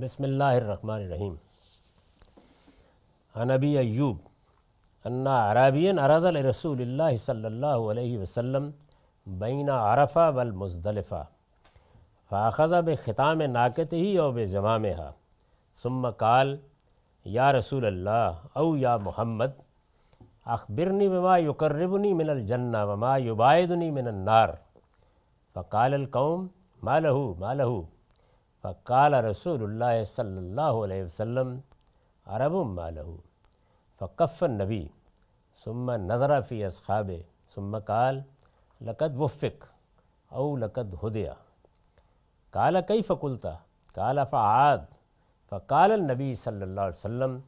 بسم اللہ الرحمن الرحیم۔ عن ابی ایوب ان اعرابیا عرض لرسول اللہ صلی اللہ علیہ وسلم بین عرفہ والمزدلفہ فاخذ بختام ناقتہ او بزمامہا ثم قال یا رسول اللہ او یا محمد اخبرنی بما یقربنی من الجنہ وما یباعدنی من النار فقال القوم ما لہ فقال رسول اللہ صلی اللہ علیہ وسلم عرب ما لہ فکف النبی ثم نظر فی اصحابہ ثم قال لقد وفق او لقد ہدی قال کیف قلت قال فعاد فقال النبی صلی اللہ علیہ وسلم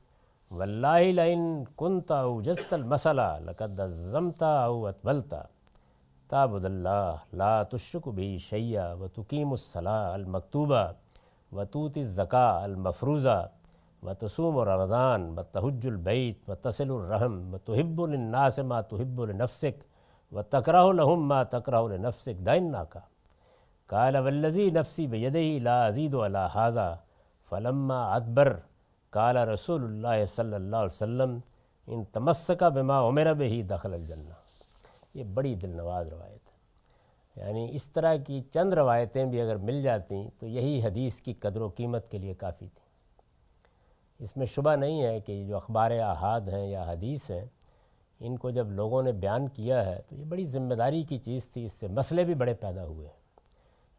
واللہ لئن کنت اوجزت المسئلہ لقد عزمت او اطولت تعبد اللہ لا تشرک به شیئا وتقیم الصلاۃ المکتوبہ وتؤتی الزکاۃ المفروضہ وتصوم رمضان وتحج البیت وتصل الرحم وتحب للناس ما تحب لنفسک وتکرہ لهم ما تکرہ لنفسک دعناک قال والذی نفسی بیدہ لا ازید علی ھذا فلما ادبر قال رسول اللہ صلی اللہ علیہ وسلم ان تمسک بما امر بہ دخل الجنہ۔ یہ بڑی دل نواز روایت ہے، یعنی اس طرح کی چند روایتیں بھی اگر مل جاتیں تو یہی حدیث کی قدر و قیمت کے لیے کافی تھی۔ اس میں شبہ نہیں ہے کہ جو اخبار احاد ہیں یا حدیث ہیں، ان کو جب لوگوں نے بیان کیا ہے تو یہ بڑی ذمہ داری کی چیز تھی، اس سے مسئلے بھی بڑے پیدا ہوئے،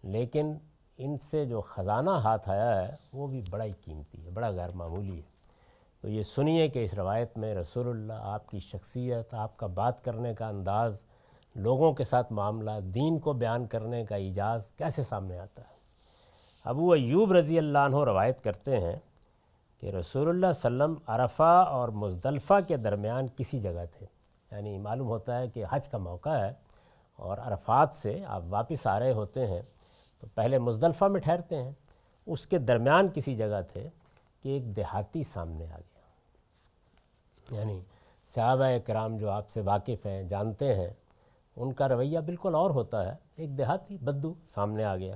لیکن ان سے جو خزانہ ہاتھ آیا ہے وہ بھی بڑا ہی قیمتی ہے، بڑا غیر معمولی ہے۔ تو یہ سنیے کہ اس روایت میں رسول اللہ، آپ کی شخصیت، آپ کا بات کرنے کا انداز، لوگوں کے ساتھ معاملہ، دین کو بیان کرنے کا اعجاز کیسے سامنے آتا ہے۔ ابو ایوب رضی اللہ عنہ روایت کرتے ہیں کہ رسول اللہ صلی اللہ علیہ وسلم عرفہ اور مزدلفہ کے درمیان کسی جگہ تھے، یعنی معلوم ہوتا ہے کہ حج کا موقع ہے اور عرفات سے آپ واپس آ رہے ہوتے ہیں تو پہلے مزدلفہ میں ٹھہرتے ہیں، اس کے درمیان کسی جگہ تھے کہ ایک دیہاتی سامنے آ گیا۔ یعنی صحابہ کرام جو آپ سے واقف ہیں، جانتے ہیں، ان کا رویہ بالکل اور ہوتا ہے۔ ایک دیہاتی بدو سامنے آ گیا،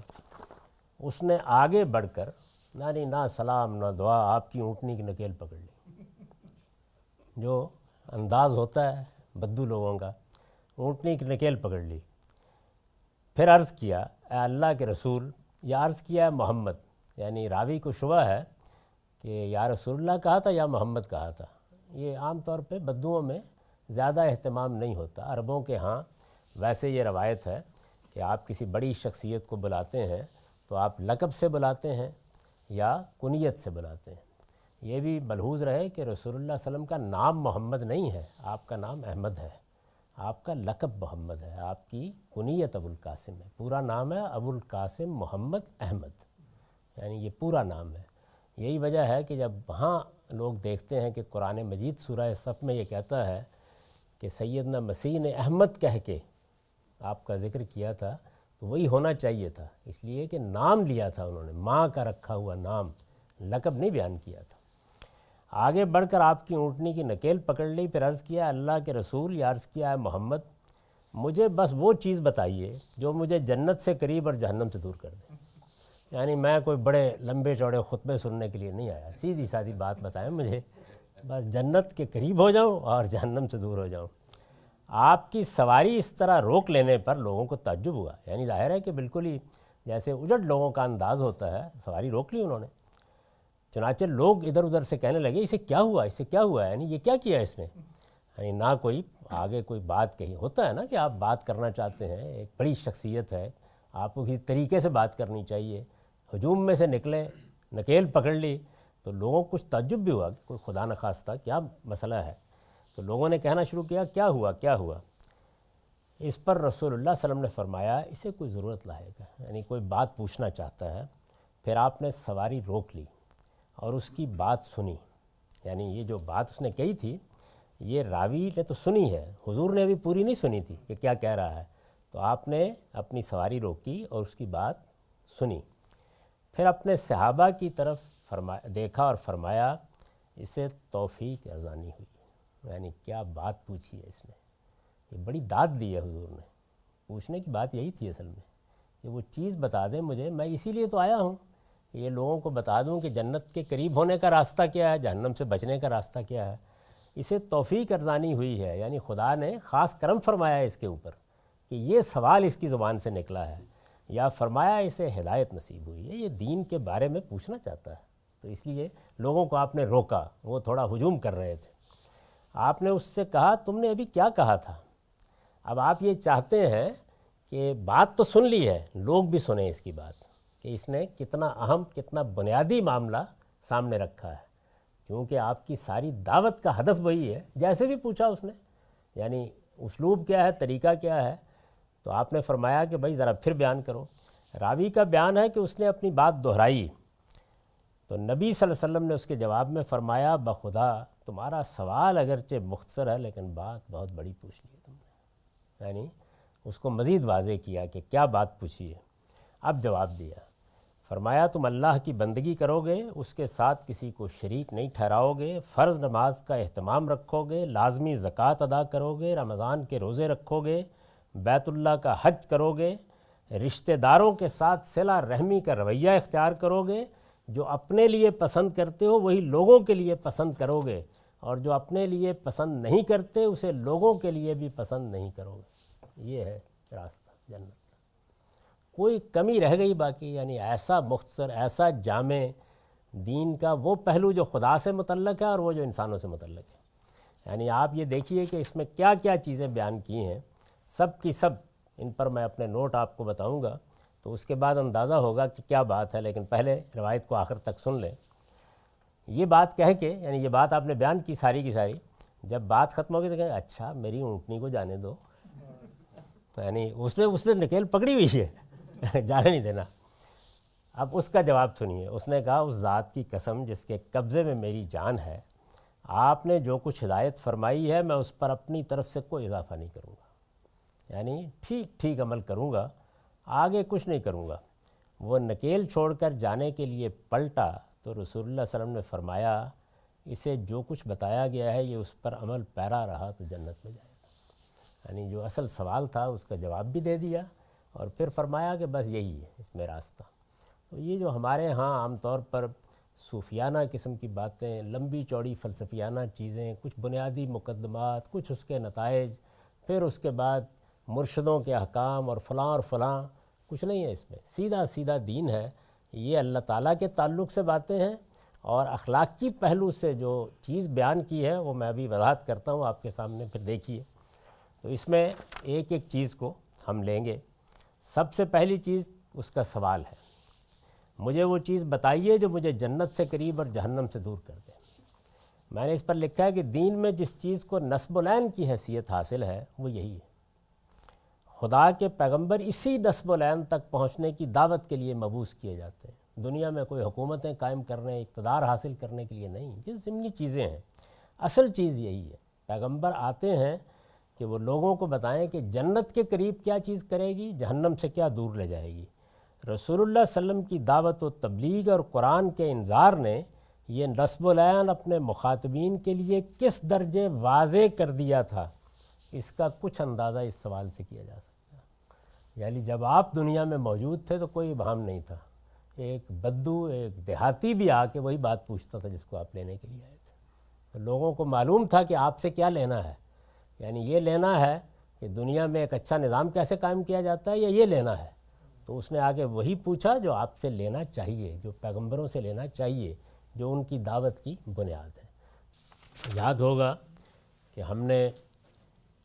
اس نے آگے بڑھ کر یعنی نہ سلام نہ دعا، آپ کی اونٹنی کی نکیل پکڑ لی۔ جو انداز ہوتا ہے بدو لوگوں کا، اونٹنی کی نکیل پکڑ لی۔ پھر عرض کیا اے اللہ کے رسول، یا عرض کیا ہے محمد، یعنی راوی کو شبہ ہے کہ یا رسول اللہ کہا تھا یا محمد کہا تھا۔ یہ عام طور پہ بدوؤں میں زیادہ اہتمام نہیں ہوتا، عربوں کے ہاں ویسے یہ روایت ہے کہ آپ کسی بڑی شخصیت کو بلاتے ہیں تو آپ لقب سے بلاتے ہیں یا کنیت سے بلاتے ہیں۔ یہ بھی ملحوظ رہے کہ رسول اللہ صلی اللہ علیہ وسلم کا نام محمد نہیں ہے، آپ کا نام احمد ہے، آپ کا لقب محمد ہے، آپ کی کنیت ابو القاسم ہے، پورا نام ہے ابو القاسم محمد احمد، یعنی یہ پورا نام ہے۔ یہی وجہ ہے کہ جب وہاں لوگ دیکھتے ہیں کہ قرآن مجید سورہ صف میں یہ کہتا ہے کہ سیدنا مسیح نے احمد کہہ کے آپ کا ذکر کیا تھا، تو وہی ہونا چاہیے تھا، اس لیے کہ نام لیا تھا انہوں نے، ماں کا رکھا ہوا نام، لقب نہیں بیان کیا تھا۔ آگے بڑھ کر آپ کی اونٹنی کی نکیل پکڑ لی، پھر عرض کیا اللہ کے رسول، یا عرض کیا ہے محمد، مجھے بس وہ چیز بتائیے جو مجھے جنت سے قریب اور جہنم سے دور کر دے۔ یعنی میں کوئی بڑے لمبے چوڑے خطبے سننے کے لیے نہیں آیا، سیدھی سادھی بات بتائیں مجھے، بس جنت کے قریب ہو جاؤں اور جہنم سے دور ہو جاؤں۔ آپ کی سواری اس طرح روک لینے پر لوگوں کو تعجب ہوا، یعنی ظاہر ہے کہ بالکل ہی جیسے اجڑ لوگوں کا انداز ہوتا ہے، سواری روک لی انہوں نے۔ چنانچہ لوگ ادھر ادھر سے کہنے لگے اسے کیا ہوا، اسے کیا ہوا، یعنی یہ کیا کیا اس نے، یعنی نہ کوئی آگے کوئی بات کہی۔ ہوتا ہے نا کہ آپ بات کرنا چاہتے ہیں، ایک بڑی شخصیت ہے، آپ کو کسی طریقے سے بات کرنی چاہیے، ہجوم میں سے نکلے، نکیل پکڑ لی، تو لوگوں کو کچھ تعجب بھی ہوا کہ کوئی خدا نخواستہ کیا مسئلہ ہے۔ تو لوگوں نے کہنا شروع کیا کیا ہوا کیا ہوا۔ اس پر رسول اللہ صلی اللہ علیہ وسلم نے فرمایا اسے کوئی ضرورت لاحق ہے، یعنی کوئی بات پوچھنا چاہتا ہے۔ پھر آپ نے سواری روک لی اور اس کی بات سنی، یعنی یہ جو بات اس نے کہی تھی یہ راوی نے تو سنی ہے، حضور نے ابھی پوری نہیں سنی تھی کہ کیا کہہ رہا ہے، تو آپ نے اپنی سواری روکی اور اس کی بات سنی۔ پھر اپنے صحابہ کی طرف دیکھا اور فرمایا اسے توفیق ارزانی ہوئی، یعنی کیا بات پوچھی ہے اس نے، یہ بڑی داد دی ہے حضور نے۔ پوچھنے کی بات یہی تھی اصل میں کہ وہ چیز بتا دیں مجھے، میں اسی لیے تو آیا ہوں یہ لوگوں کو بتا دوں کہ جنت کے قریب ہونے کا راستہ کیا ہے، جہنم سے بچنے کا راستہ کیا ہے۔ اسے توفیق ارزانی ہوئی ہے، یعنی خدا نے خاص کرم فرمایا ہے اس کے اوپر کہ یہ سوال اس کی زبان سے نکلا ہے، یا فرمایا اسے ہدایت نصیب ہوئی ہے، یہ دین کے بارے میں پوچھنا چاہتا ہے۔ تو اس لیے لوگوں کو آپ نے روکا، وہ تھوڑا ہجوم کر رہے تھے۔ آپ نے اس سے کہا تم نے ابھی کیا کہا تھا؟ اب آپ یہ چاہتے ہیں کہ بات تو سن لی ہے، لوگ بھی سنیں اس کی بات کہ اس نے کتنا اہم، کتنا بنیادی معاملہ سامنے رکھا ہے، کیونکہ آپ کی ساری دعوت کا ہدف وہی ہے۔ جیسے بھی پوچھا اس نے، یعنی اسلوب کیا ہے، طریقہ کیا ہے، تو آپ نے فرمایا کہ بھائی ذرا پھر بیان کرو۔ راوی کا بیان ہے کہ اس نے اپنی بات دہرائی، تو نبی صلی اللہ علیہ وسلم نے اس کے جواب میں فرمایا بخدا تمہارا سوال اگرچہ مختصر ہے لیکن بات بہت بڑی پوچھ لی ہے تم نے، یعنی اس کو مزید واضح کیا کہ کیا بات پوچھی ہے۔ اب جواب دیا، فرمایا تم اللہ کی بندگی کرو گے، اس کے ساتھ کسی کو شریک نہیں ٹھہراؤ گے، فرض نماز کا اہتمام رکھو گے، لازمی زکوٰۃ ادا کرو گے، رمضان کے روزے رکھو گے، بیت اللہ کا حج کرو گے، رشتہ داروں کے ساتھ صلہ رحمی کا رویہ اختیار کرو گے، جو اپنے لیے پسند کرتے ہو وہی لوگوں کے لیے پسند کرو گے، اور جو اپنے لیے پسند نہیں کرتے اسے لوگوں کے لیے بھی پسند نہیں کرو گے۔ یہ ہے راستہ جنت کا، کوئی کمی رہ گئی باقی؟ یعنی ایسا مختصر، ایسا جامع دین کا وہ پہلو جو خدا سے متعلق ہے اور وہ جو انسانوں سے متعلق ہے۔ یعنی آپ یہ دیکھیے کہ اس میں کیا کیا چیزیں بیان کی ہیں، سب کی سب ان پر میں اپنے نوٹ آپ کو بتاؤں گا تو اس کے بعد اندازہ ہوگا کہ کیا بات ہے، لیکن پہلے روایت کو آخر تک سن لیں۔ یہ بات کہہ کے، یعنی یہ بات آپ نے بیان کی ساری کی ساری، جب بات ختم ہو گئی تو کہیں اچھا میری اونٹنی کو جانے دو، یعنی اس نے نکیل پکڑی ہوئی ہے، جانے نہیں دینا۔ اب اس کا جواب سنیے، اس نے کہا اس ذات کی قسم جس کے قبضے میں میری جان ہے، آپ نے جو کچھ ہدایت فرمائی ہے میں اس پر اپنی طرف سے کوئی اضافہ نہیں کروں گا، یعنی ٹھیک ٹھیک عمل کروں گا، آگے کچھ نہیں کروں گا۔ وہ نکیل چھوڑ کر جانے کے لیے پلٹا تو رسول اللہ صلی اللہ علیہ وسلم نے فرمایا اسے جو کچھ بتایا گیا ہے یہ اس پر عمل پیرا رہا تو جنت میں جائے گا۔ یعنی جو اصل سوال تھا اس کا جواب بھی دے دیا، اور پھر فرمایا کہ بس یہی ہے اس میں راستہ۔ تو یہ جو ہمارے ہاں عام طور پر صوفیانہ قسم کی باتیں، لمبی چوڑی فلسفیانہ چیزیں، کچھ بنیادی مقدمات، کچھ اس کے نتائج، پھر اس کے بعد مرشدوں کے احکام اور فلاں، کچھ نہیں ہے اس میں، سیدھا سیدھا دین ہے۔ یہ اللہ تعالیٰ کے تعلق سے باتیں ہیں، اور اخلاقی پہلو سے جو چیز بیان کی ہے وہ میں ابھی وضاحت کرتا ہوں آپ کے سامنے، پھر دیکھیے۔ تو اس میں ایک ایک چیز کو ہم لیں گے۔ سب سے پہلی چیز اس کا سوال ہے، مجھے وہ چیز بتائیے جو مجھے جنت سے قریب اور جہنم سے دور کر دے۔ میں نے اس پر لکھا ہے کہ دین میں جس چیز کو نصب العین کی حیثیت حاصل ہے وہ یہی ہے۔ خدا کے پیغمبر اسی نصب العین تک پہنچنے کی دعوت کے لیے مبعوث کیے جاتے ہیں، دنیا میں کوئی حکومتیں قائم کرنے، اقتدار حاصل کرنے کے لیے نہیں، یہ ضمنی چیزیں ہیں۔ اصل چیز یہی ہے، پیغمبر آتے ہیں کہ وہ لوگوں کو بتائیں کہ جنت کے قریب کیا چیز کرے گی، جہنم سے کیا دور لے جائے گی۔ رسول اللہ صلی اللہ علیہ وسلم کی دعوت و تبلیغ اور قرآن کے انذار نے یہ نصب العین اپنے مخاطبین کے لیے کس درجے واضح کر دیا تھا، اس کا کچھ اندازہ اس سوال سے کیا جا سکتا ہے۔ یعنی جب آپ دنیا میں موجود تھے تو کوئی ابہام نہیں تھا، ایک بدو، ایک دیہاتی بھی آ کے وہی بات پوچھتا تھا جس کو آپ لینے کے لیے آئے تھے، تو لوگوں کو معلوم تھا کہ آپ سے کیا لینا ہے، یعنی یہ لینا ہے کہ دنیا میں ایک اچھا نظام کیسے قائم کیا جاتا ہے، یا یہ لینا ہے۔ تو اس نے آگے وہی پوچھا جو آپ سے لینا چاہیے، جو پیغمبروں سے لینا چاہیے، جو ان کی دعوت کی بنیاد ہے۔ یاد ہوگا کہ ہم نے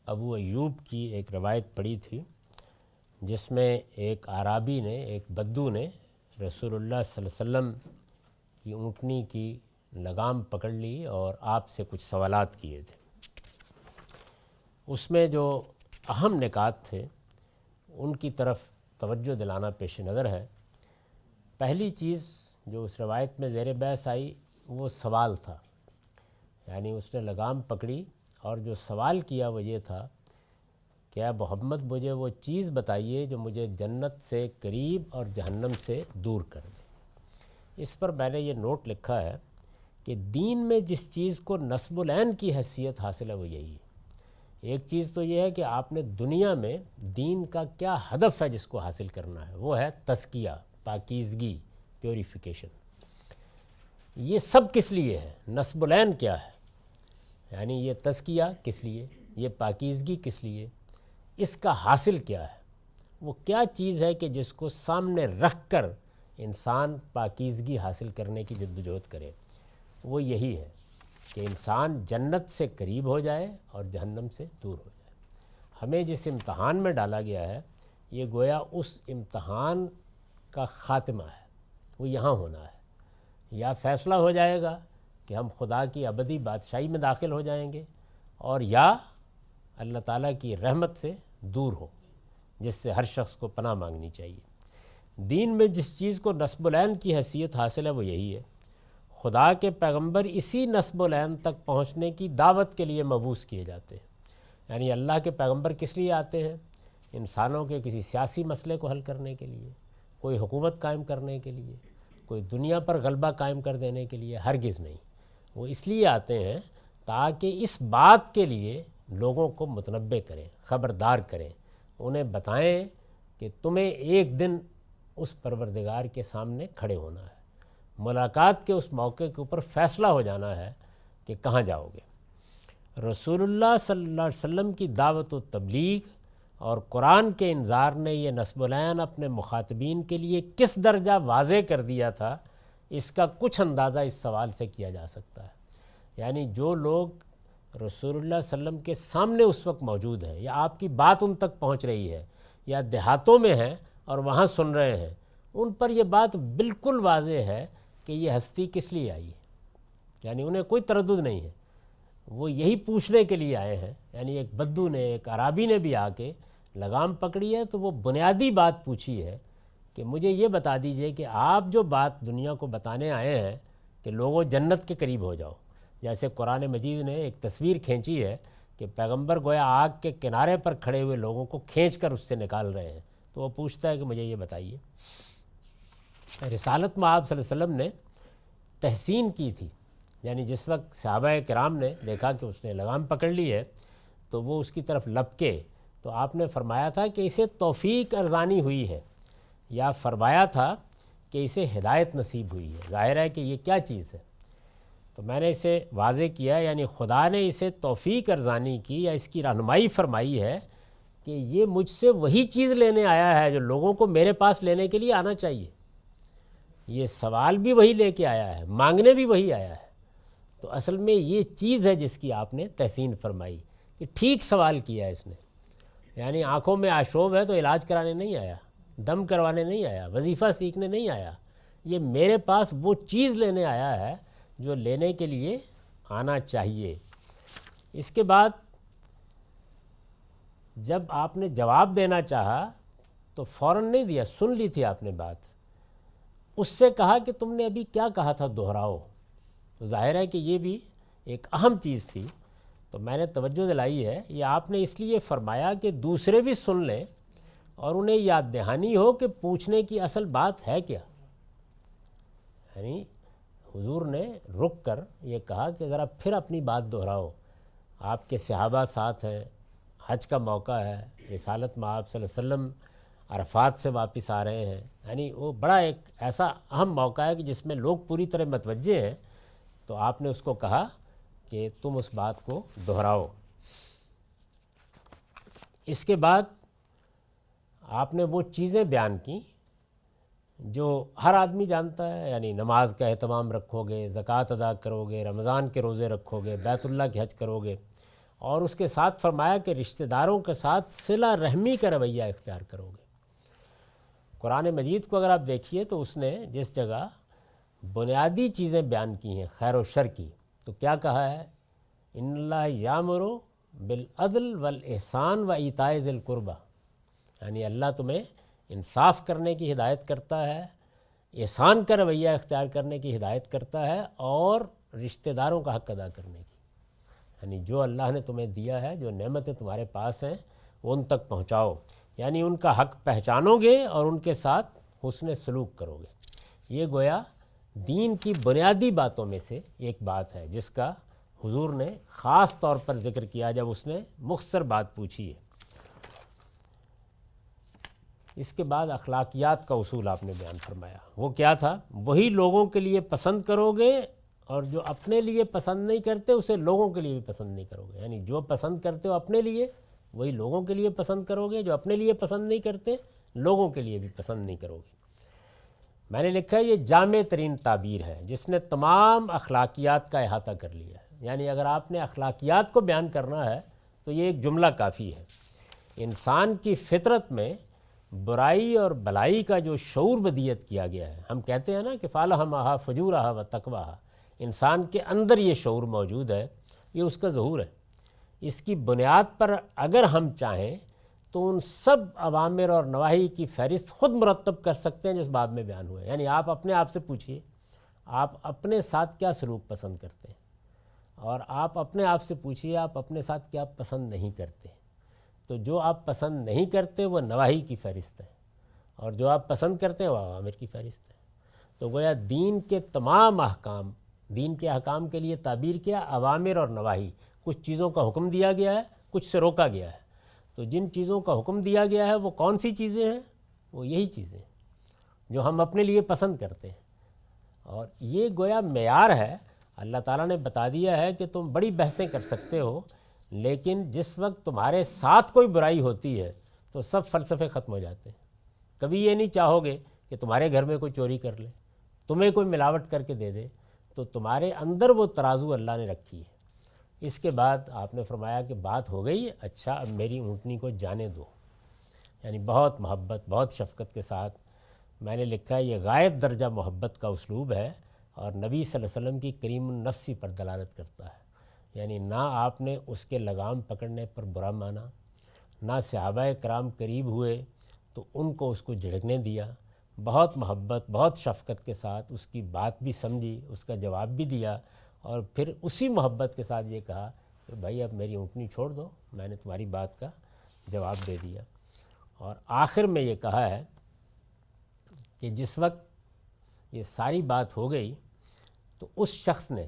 ابو ایوب کی ایک روایت پڑھی تھی جس میں ایک اعرابی نے، ایک بدو نے رسول اللہ صلی اللہ علیہ وسلم کی اونٹنی کی لگام پکڑ لی اور آپ سے کچھ سوالات کیے تھے۔ اس میں جو اہم نکات تھے ان کی طرف توجہ دلانا پیش نظر ہے۔ پہلی چیز جو اس روایت میں زیر بحث آئی وہ سوال تھا، یعنی اس نے لگام پکڑی اور جو سوال کیا وہ یہ تھا کہ اے محمد مجھے وہ چیز بتائیے جو مجھے جنت سے قریب اور جہنم سے دور کر دے۔ اس پر میں نے یہ نوٹ لکھا ہے کہ دین میں جس چیز کو نصب العین کی حیثیت حاصل ہے وہ یہی ہے۔ ایک چیز تو یہ ہے کہ آپ نے دنیا میں دین کا کیا ہدف ہے جس کو حاصل کرنا ہے، وہ ہے تزکیہ، پاکیزگی، پیوریفیکیشن. یہ سب کس لیے ہے؟ نصب العین کیا ہے؟ یعنی یہ تزکیہ کس لیے، یہ پاکیزگی کس لیے، اس کا حاصل کیا ہے؟ وہ کیا چیز ہے کہ جس کو سامنے رکھ کر انسان پاکیزگی حاصل کرنے کی جدوجہد کرے؟ وہ یہی ہے کہ انسان جنت سے قریب ہو جائے اور جہنم سے دور ہو جائے. ہمیں جس امتحان میں ڈالا گیا ہے یہ گویا اس امتحان کا خاتمہ ہے، وہ یہاں ہونا ہے. یا فیصلہ ہو جائے گا کہ ہم خدا کی ابدی بادشاہی میں داخل ہو جائیں گے، اور یا اللہ تعالیٰ کی رحمت سے دور ہو، جس سے ہر شخص کو پناہ مانگنی چاہیے. دین میں جس چیز کو نصب العین کی حیثیت حاصل ہے وہ یہی ہے. خدا کے پیغمبر اسی نصب العین تک پہنچنے کی دعوت کے لیے مبعوث کیے جاتے ہیں. یعنی اللہ کے پیغمبر کس لیے آتے ہیں؟ انسانوں کے کسی سیاسی مسئلے کو حل کرنے کے لیے، کوئی حکومت قائم کرنے کے لیے، کوئی دنیا پر غلبہ قائم کر دینے کے لیے ہرگز نہیں. وہ اس لیے آتے ہیں تاکہ اس بات کے لیے لوگوں کو متنبہ کریں، خبردار کریں، انہیں بتائیں کہ تمہیں ایک دن اس پروردگار کے سامنے کھڑے ہونا ہے، ملاقات کے اس موقع کے اوپر فیصلہ ہو جانا ہے کہ کہاں جاؤ گے. رسول اللہ صلی اللہ علیہ وسلم کی دعوت و تبلیغ اور قرآن کے انذار نے یہ نصب العین اپنے مخاطبین کے لیے کس درجہ واضح کر دیا تھا، اس کا کچھ اندازہ اس سوال سے کیا جا سکتا ہے. یعنی جو لوگ رسول اللہ صلی اللہ علیہ وسلم کے سامنے اس وقت موجود ہیں، یا آپ کی بات ان تک پہنچ رہی ہے، یا دیہاتوں میں ہیں اور وہاں سن رہے ہیں، ان پر یہ بات بالکل واضح ہے کہ یہ ہستی کس لیے آئی ہے. یعنی انہیں کوئی تردد نہیں ہے، وہ یہی پوچھنے کے لیے آئے ہیں. یعنی ایک بدو نے، ایک عرابی نے بھی آ کے لگام پکڑی ہے تو وہ بنیادی بات پوچھی ہے کہ مجھے یہ بتا دیجئے کہ آپ جو بات دنیا کو بتانے آئے ہیں کہ لوگوں جنت کے قریب ہو جاؤ. جیسے قرآن مجید نے ایک تصویر کھینچی ہے کہ پیغمبر گویا آگ کے کنارے پر کھڑے ہوئے لوگوں کو کھینچ کر اس سے نکال رہے ہیں، تو وہ پوچھتا ہے کہ مجھے یہ بتائیے. رسالت میں آپ صلی اللہ علیہ وسلم نے تحسین کی تھی. یعنی جس وقت صحابہ کرام نے دیکھا کہ اس نے لگام پکڑ لی ہے تو وہ اس کی طرف لپکے، تو آپ نے فرمایا تھا کہ اسے توفیق ارزانی ہوئی ہے، یا فرمایا تھا کہ اسے ہدایت نصیب ہوئی ہے. ظاہر ہے کہ یہ کیا چیز ہے؟ تو میں نے اسے واضح کیا، یعنی خدا نے اسے توفیق ارزانی کی یا اس کی رہنمائی فرمائی ہے کہ یہ مجھ سے وہی چیز لینے آیا ہے جو لوگوں کو میرے پاس لینے کے لیے آنا چاہیے. یہ سوال بھی وہی لے کے آیا ہے، مانگنے بھی وہی آیا ہے. تو اصل میں یہ چیز ہے جس کی آپ نے تحسین فرمائی کہ ٹھیک سوال کیا اس نے. یعنی آنکھوں میں آشوب ہے تو علاج کرانے نہیں آیا، دم کروانے نہیں آیا، وظیفہ سیکھنے نہیں آیا. یہ میرے پاس وہ چیز لینے آیا ہے جو لینے کے لیے آنا چاہیے. اس کے بعد جب آپ نے جواب دینا چاہا تو فوراً نہیں دیا، سن لی تھی آپ نے بات. اس سے کہا کہ تم نے ابھی کیا کہا تھا، دہراؤ. تو ظاہر ہے کہ یہ بھی ایک اہم چیز تھی. تو میں نے توجہ دلائی ہے، یہ آپ نے اس لیے فرمایا کہ دوسرے بھی سن لیں اور انہیں یاد دہانی ہو کہ پوچھنے کی اصل بات ہے کیا. یعنی حضور نے رک کر یہ کہا کہ ذرا پھر اپنی بات دہراؤ. آپ کے صحابہ ساتھ ہیں، حج کا موقع ہے، رسالت میں آپ صلی اللہ علیہ وسلم عرفات سے واپس آ رہے ہیں. یعنی وہ بڑا ایک ایسا اہم موقع ہے کہ جس میں لوگ پوری طرح متوجہ ہیں. تو آپ نے اس کو کہا کہ تم اس بات کو دہراؤ. اس کے بعد آپ نے وہ چیزیں بیان کی جو ہر آدمی جانتا ہے. یعنی نماز کا اہتمام رکھو گے، زکوٰۃ ادا کرو گے، رمضان کے روزے رکھو گے، بیت اللہ کے حج کرو گے، اور اس کے ساتھ فرمایا کہ رشتہ داروں کے ساتھ صلہ رحمی کا رویہ اختیار کرو گے. قرآن مجید کو اگر آپ دیکھیے تو اس نے جس جگہ بنیادی چیزیں بیان کی ہیں خیر و شر کی، تو کیا کہا ہے؟ ان اللہ یامر بالعدل والاحسان و ایتاء ذی القربہ. یعنی اللہ تمہیں انصاف کرنے کی ہدایت کرتا ہے، احسان کا رویہ اختیار کرنے کی ہدایت کرتا ہے، اور رشتہ داروں کا حق ادا کرنے کی. یعنی جو اللہ نے تمہیں دیا ہے، جو نعمتیں تمہارے پاس ہیں، وہ ان تک پہنچاؤ. یعنی ان کا حق پہچانو گے اور ان کے ساتھ حسن سلوک کرو گے. یہ گویا دین کی بنیادی باتوں میں سے ایک بات ہے جس کا حضور نے خاص طور پر ذکر کیا جب اس نے مختصر بات پوچھی ہے. اس کے بعد اخلاقیات کا اصول آپ نے بیان فرمایا، وہ کیا تھا؟ وہی لوگوں کے لیے پسند کرو گے اور جو اپنے لیے پسند نہیں کرتے اسے لوگوں کے لیے بھی پسند نہیں کرو گے، یعنی جو پسند کرتے ہو اپنے لیے وہی لوگوں کے لیے پسند کرو گے، جو اپنے لیے پسند نہیں کرتے لوگوں کے لیے بھی پسند نہیں کرو گے۔ میں نے لکھا ہے یہ جامع ترین تعبیر ہے جس نے تمام اخلاقیات کا احاطہ کر لیا ہے، یعنی اگر آپ نے اخلاقیات کو بیان کرنا ہے تو یہ ایک جملہ کافی ہے۔ انسان کی فطرت میں برائی اور بلائی کا جو شعور بدیت کیا گیا ہے، ہم کہتے ہیں نا کہ فَالْهَمَهَا فُجُورَهَا وَتَقْوَاهَا، انسان کے اندر یہ شعور موجود ہے، یہ اس کا ظہور ہے۔ اس کی بنیاد پر اگر ہم چاہیں تو ان سب اوامر اور نواہی کی فہرست خود مرتب کر سکتے ہیں جس باب میں بیان ہوئے، یعنی آپ اپنے آپ سے پوچھئے آپ اپنے ساتھ کیا سلوک پسند کرتے ہیں، اور آپ اپنے آپ سے پوچھئے آپ اپنے ساتھ کیا پسند نہیں کرتے۔ تو جو آپ پسند نہیں کرتے وہ نواہی کی فہرست ہے، اور جو آپ پسند کرتے ہیں وہ اوامر کی فہرست ہے۔ تو گویا دین کے تمام احکام، دین کے احکام کے لیے تعبیر کیا؟ اوامر اور نواہی، کچھ چیزوں کا حکم دیا گیا ہے، کچھ سے روکا گیا ہے۔ تو جن چیزوں کا حکم دیا گیا ہے وہ کون سی چیزیں ہیں؟ وہ یہی چیزیں جو ہم اپنے لیے پسند کرتے ہیں، اور یہ گویا معیار ہے۔ اللہ تعالیٰ نے بتا دیا ہے کہ تم بڑی بحثیں کر سکتے ہو، لیکن جس وقت تمہارے ساتھ کوئی برائی ہوتی ہے تو سب فلسفے ختم ہو جاتے ہیں۔ کبھی یہ نہیں چاہو گے کہ تمہارے گھر میں کوئی چوری کر لے، تمہیں کوئی ملاوٹ کر کے دے دے، تو تمہارے اندر وہ ترازو اللہ نے رکھی ہے۔ اس کے بعد آپ نے فرمایا کہ بات ہو گئی، اچھا اب میری اونٹنی کو جانے دو، یعنی بہت محبت بہت شفقت کے ساتھ۔ میں نے لکھا ہے یہ غائب درجہ محبت کا اسلوب ہے، اور نبی صلی اللہ علیہ وسلم کی کریم النفسی پر دلالت کرتا ہے، یعنی نہ آپ نے اس کے لگام پکڑنے پر برا مانا، نہ صحابہ کرام قریب ہوئے تو ان کو اس کو جھڑکنے دیا، بہت محبت بہت شفقت کے ساتھ اس کی بات بھی سمجھی، اس کا جواب بھی دیا، اور پھر اسی محبت کے ساتھ یہ کہا کہ بھائی اب میری اونٹنی چھوڑ دو، میں نے تمہاری بات کا جواب دے دیا۔ اور آخر میں یہ کہا ہے کہ جس وقت یہ ساری بات ہو گئی تو اس شخص نے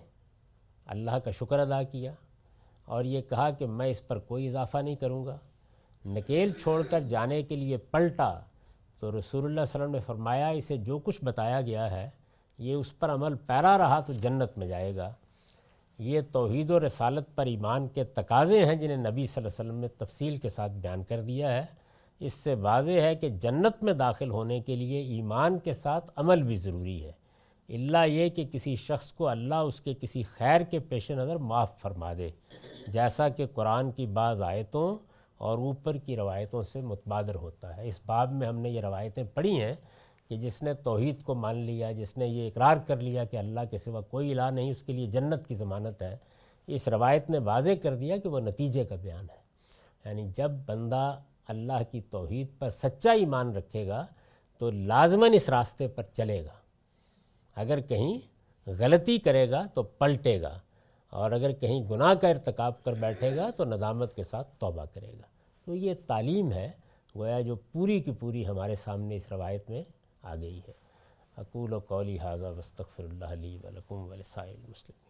اللہ کا شکر ادا کیا اور یہ کہا کہ میں اس پر کوئی اضافہ نہیں کروں گا۔ نکیل چھوڑ کر جانے کے لیے پلٹا تو رسول اللہ صلی اللہ علیہ وسلم نے فرمایا اسے جو کچھ بتایا گیا ہے یہ اس پر عمل پیرا رہا تو جنت میں جائے گا۔ یہ توحید و رسالت پر ایمان کے تقاضے ہیں جنہیں نبی صلی اللہ علیہ وسلم نے تفصیل کے ساتھ بیان کر دیا ہے۔ اس سے واضح ہے کہ جنت میں داخل ہونے کے لیے ایمان کے ساتھ عمل بھی ضروری ہے، الا یہ کہ کسی شخص کو اللہ اس کے کسی خیر کے پیش نظر معاف فرما دے، جیسا کہ قرآن کی بعض آیتوں اور اوپر کی روایتوں سے متبادر ہوتا ہے۔ اس باب میں ہم نے یہ روایتیں پڑھی ہیں کہ جس نے توحید کو مان لیا، جس نے یہ اقرار کر لیا کہ اللہ کے سوا کوئی الہ نہیں، اس کے لیے جنت کی ضمانت ہے۔ اس روایت نے واضح کر دیا کہ وہ نتیجے کا بیان ہے، یعنی جب بندہ اللہ کی توحید پر سچا ایمان رکھے گا تو لازماً اس راستے پر چلے گا، اگر کہیں غلطی کرے گا تو پلٹے گا، اور اگر کہیں گناہ کا ارتکاب کر بیٹھے گا تو ندامت کے ساتھ توبہ کرے گا۔ تو یہ تعلیم ہے گویا جو پوری کی پوری ہمارے سامنے اس روایت میں آ گئی ہے۔ اقول قولی ھذا واستغفر اللہ لی ولکم ولسائر المسلمین۔